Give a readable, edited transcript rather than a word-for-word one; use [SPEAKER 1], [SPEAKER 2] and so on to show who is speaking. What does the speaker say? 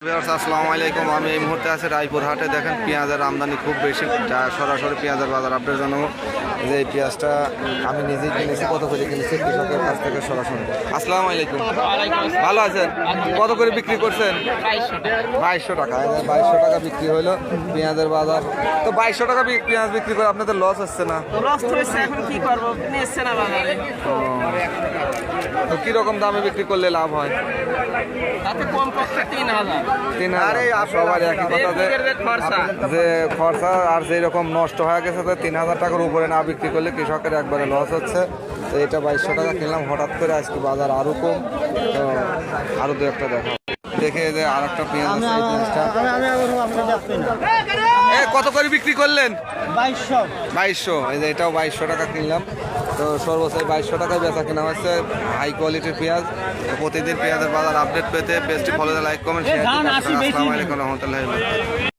[SPEAKER 1] আসসালামু আলাইকুম। আমি এই মুহূর্তে আছি রায়পুর হাটে। দেখেন পেঁয়াজের আমদানি খুব বেশি, যা সরাসরি পেঁয়াজের বাজার আপডেট জানাবো। যে এই পেঁয়াজটা আমি নিজেই কিনেছি, কত করে কিনেছি কৃষকের কাছ থেকে সরাসরি। আসসালামু আলাইকুম, ভালো আছেন? কত করে বিক্রি করছেন? 2200 টাকা। 2200 টাকা বিক্রি হলো পেঁয়াজের বাজার। তো 2200 টাকা পেঁয়াজ বিক্রি করে আপনাদের লস হচ্ছে না?
[SPEAKER 2] লস হয়েছে, এখন কি করবো, নিচ্ছে না বাজারে।
[SPEAKER 1] তো কিরকম দামে বিক্রি করলে লাভ হয়?
[SPEAKER 2] তাতে কম পক্ষে 3000।
[SPEAKER 1] 3000। সবার একই কথা যে খরচা আর যেরকম নষ্ট হয়ে গেছে, তো 3000 টাকার উপরে না বিক্রি করলে কৃষকের একবারে লস হচ্ছে। তো এটা 2200 টাকা কিনলাম, হঠাৎ করে আজকে বাজার আরও কম। তো আরও দু একটা দেখে যে আর একটা পেঁয়াজ আছে, এই পেঁয়াজটা কত করে বিক্রি করলেন? 2200। এই যে এটাও 2200 টাকা কিনলাম। তো সর্বোচ্চ 2200 টাকায় বেচা কেনা হচ্ছে হাই কোয়ালিটির পেঁয়াজ। প্রতিদিন পেঁয়াজের বাজার আপডেট পেতে পেজটি ফলো, লাইক, কমেন্ট, শেয়ার। আসসালামু আলাইকুম রহমতুল্লাহি।